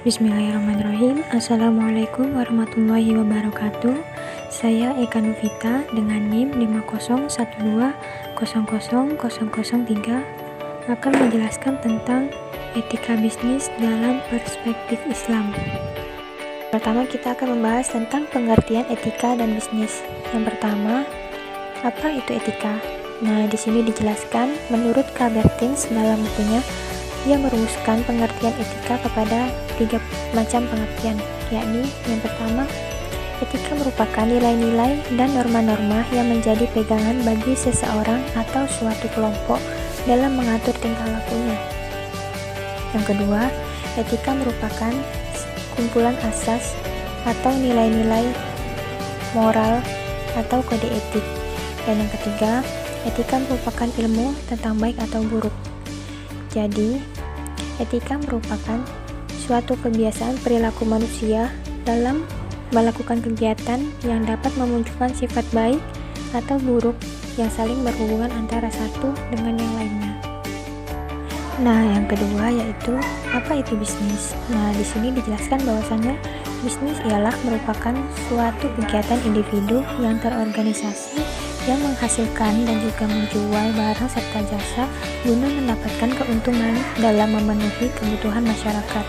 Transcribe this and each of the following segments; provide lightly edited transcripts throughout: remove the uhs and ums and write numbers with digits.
Bismillahirrahmanirrahim. Assalamualaikum warahmatullahi wabarakatuh. Saya Eka Novita dengan NIM 5012000003 akan menjelaskan tentang etika bisnis dalam perspektif Islam. Pertama, kita akan membahas tentang pengertian etika dan bisnis. Yang pertama, apa itu etika? Nah, di sini dijelaskan menurut Kabertins dalam bukunya, ia merumuskan pengertian etika kepada 3 macam pengertian, yakni yang pertama, etika merupakan nilai-nilai dan norma-norma yang menjadi pegangan bagi seseorang atau suatu kelompok dalam mengatur tingkah lakunya. Yang kedua, etika merupakan kumpulan asas atau nilai-nilai moral atau kode etik. Dan yang ketiga, etika merupakan ilmu tentang baik atau buruk. Jadi, etika merupakan suatu kebiasaan perilaku manusia dalam melakukan kegiatan yang dapat memunculkan sifat baik atau buruk yang saling berhubungan antara satu dengan yang lainnya. Nah, yang kedua yaitu apa itu bisnis? Nah, di sini dijelaskan bahwasannya bisnis ialah merupakan suatu kegiatan individu yang terorganisasi yang menghasilkan dan juga menjual barang serta jasa guna mendapatkan keuntungan dalam memenuhi kebutuhan masyarakat.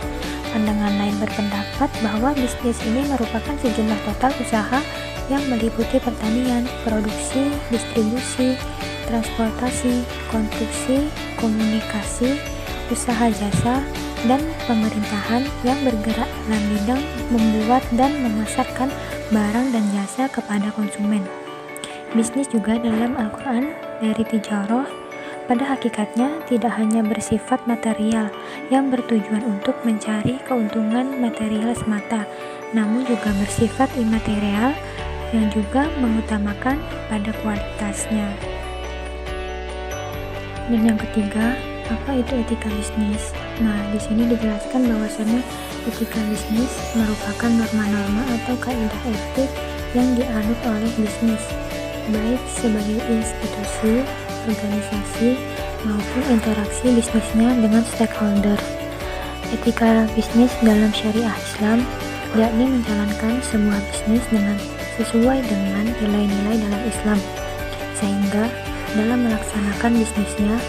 Pandangan lain berpendapat bahwa bisnis ini merupakan sejumlah total usaha yang meliputi pertanian, produksi, distribusi, transportasi, konstruksi, komunikasi, usaha jasa, dan pemerintahan yang bergerak dalam bidang membuat dan memasarkan barang dan jasa kepada konsumen. Bisnis juga dalam Al-Quran dari tijarah pada hakikatnya tidak hanya bersifat material yang bertujuan untuk mencari keuntungan material semata, namun juga bersifat imaterial yang juga mengutamakan pada kualitasnya. Dan yang ketiga, apa itu etika bisnis? Nah, di sini dijelaskan bahwasannya etika bisnis merupakan norma-norma atau kaidah etik yang dianut oleh bisnis, baik sebagai institusi, organisasi, maupun interaksi bisnisnya dengan stakeholder. Etika bisnis dalam syariah Islam yakni menjalankan sebuah bisnis dengan sesuai dengan nilai-nilai dalam Islam, sehingga dalam melaksanakan bisnisnya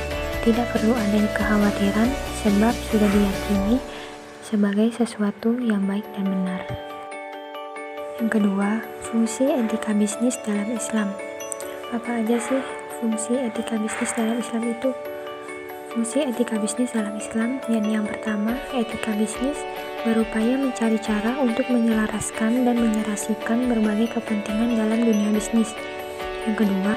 tidak perlu adanya kekhawatiran sebab sudah diyakini sebagai sesuatu yang baik dan benar. Yang kedua, fungsi etika bisnis dalam Islam. Apa aja sih fungsi etika bisnis dalam Islam itu? Fungsi etika bisnis dalam Islam, yakni yang pertama, etika bisnis berupaya mencari cara untuk menyelaraskan dan menyerasikan berbagai kepentingan dalam dunia bisnis. Yang kedua,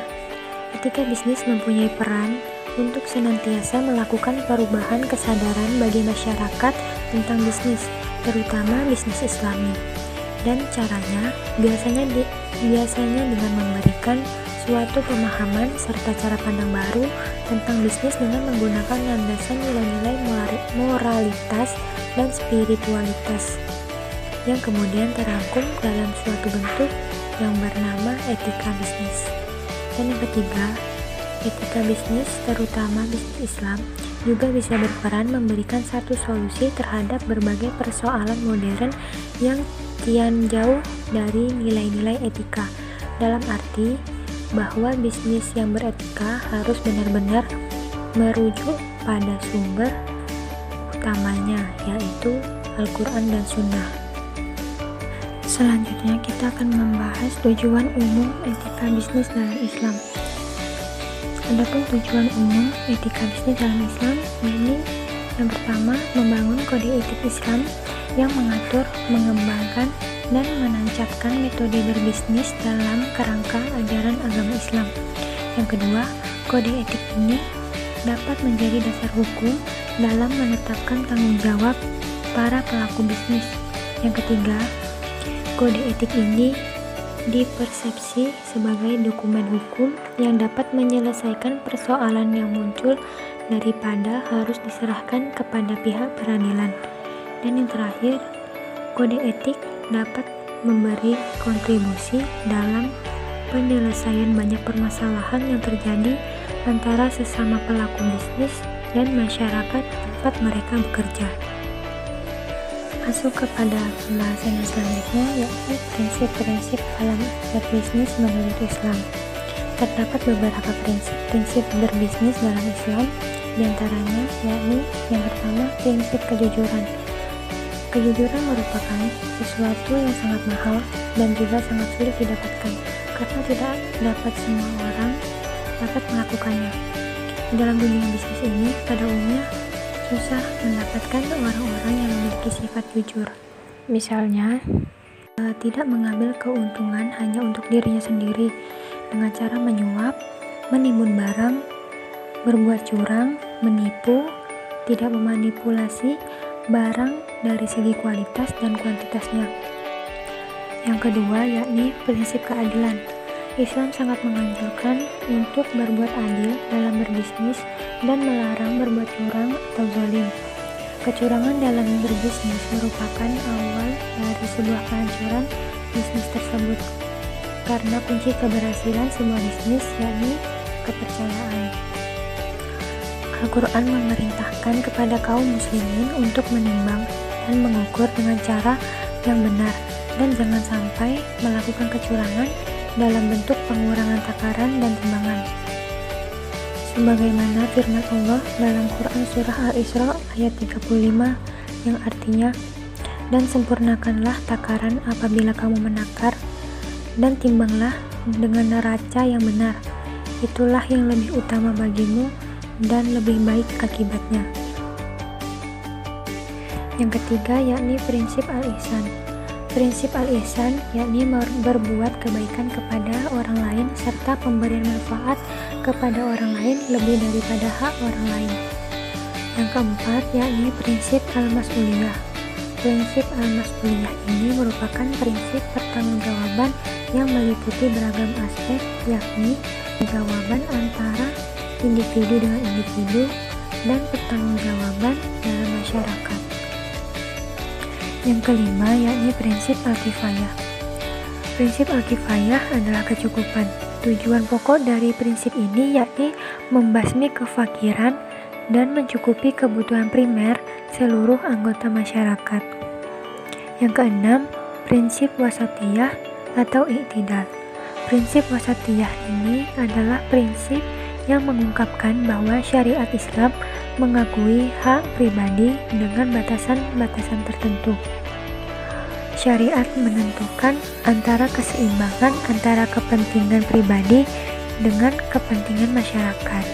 etika bisnis mempunyai peran untuk senantiasa melakukan perubahan kesadaran bagi masyarakat tentang bisnis, terutama bisnis Islami. Dan caranya biasanya dengan memberikan suatu pemahaman serta cara pandang baru tentang bisnis dengan menggunakan landasan nilai-nilai moralitas dan spiritualitas yang kemudian terangkum dalam suatu bentuk yang bernama etika bisnis. Dan yang ketiga, etika bisnis terutama bisnis Islam juga bisa berperan memberikan satu solusi terhadap berbagai persoalan modern yang kian jauh dari nilai-nilai etika, dalam arti bahwa bisnis yang beretika harus benar-benar merujuk pada sumber utamanya, yaitu Al-Quran dan Sunnah. Selanjutnya kita akan membahas tujuan umum etika bisnis dalam Islam. Adapun tujuan umum etika bisnis dalam Islam ini yang pertama, membangun kode etik Islam yang mengatur, mengembangkan, dan menancapkan metode berbisnis dalam kerangka ajaran agama Islam. Yang kedua, kode etik ini dapat menjadi dasar hukum dalam menetapkan tanggung jawab para pelaku bisnis. Yang ketiga, kode etik ini dipersepsi sebagai dokumen hukum yang dapat menyelesaikan persoalan yang muncul daripada harus diserahkan kepada pihak peradilan. Dan yang terakhir, kode etik dapat memberi kontribusi dalam penyelesaian banyak permasalahan yang terjadi antara sesama pelaku bisnis dan masyarakat tempat mereka bekerja. Masuk kepada pembahasan yang selanjutnya, yaitu prinsip-prinsip dalam berbisnis menurut Islam. Terdapat beberapa prinsip berbisnis dalam Islam, diantaranya yakni yang pertama, prinsip kejujuran. Kejujuran merupakan sesuatu yang sangat mahal dan juga sangat sulit didapatkan, karena tidak dapat semua orang dapat melakukannya. Dalam dunia bisnis ini, pada umumnya susah mendapatkan orang-orang yang memiliki sifat jujur. Misalnya, tidak mengambil keuntungan hanya untuk dirinya sendiri dengan cara menyuap, menimbun barang, berbuat curang, menipu, tidak memanipulasi barang dari segi kualitas dan kuantitasnya. Yang kedua yakni prinsip keadilan. Islam sangat menganjurkan untuk berbuat adil dalam berbisnis dan melarang berbuat curang atau zalim. Kecurangan dalam berbisnis merupakan awal dari sebuah kehancuran bisnis tersebut, karena kunci keberhasilan semua bisnis yakni kepercayaan. Al-Quran memerintahkan kepada kaum muslimin untuk menimbang dan mengukur dengan cara yang benar, dan jangan sampai melakukan kecurangan dalam bentuk pengurangan takaran dan timbangan. Sebagaimana firman Allah dalam Quran Surah Al-Isra ayat 35 yang artinya, dan sempurnakanlah takaran apabila kamu menakar, dan timbanglah dengan neraca yang benar, itulah yang lebih utama bagimu dan lebih baik akibatnya. Yang ketiga yakni prinsip al-ihsan. Prinsip al-ihsan yakni berbuat kebaikan kepada orang lain serta pemberian manfaat kepada orang lain lebih daripada hak orang lain. Yang keempat yakni prinsip al-mas'uliyah. Prinsip al-mas'uliyah ini merupakan prinsip pertanggungjawaban yang meliputi beragam aspek, yakni pertanggungjawaban antara individu dengan individu dan pertanggungjawaban dalam masyarakat. Yang kelima yakni prinsip al-kifayah. Prinsip al-kifayah adalah kecukupan. Tujuan pokok dari prinsip ini yakni membasmi kefakiran dan mencukupi kebutuhan primer seluruh anggota masyarakat. Yang keenam, prinsip wasatiyah atau i'tidal. Prinsip wasatiyah ini adalah prinsip yang mengungkapkan bahwa syariat Islam mengakui hak pribadi dengan batasan-batasan tertentu. Syariat menentukan antara keseimbangan antara kepentingan pribadi dengan kepentingan masyarakat.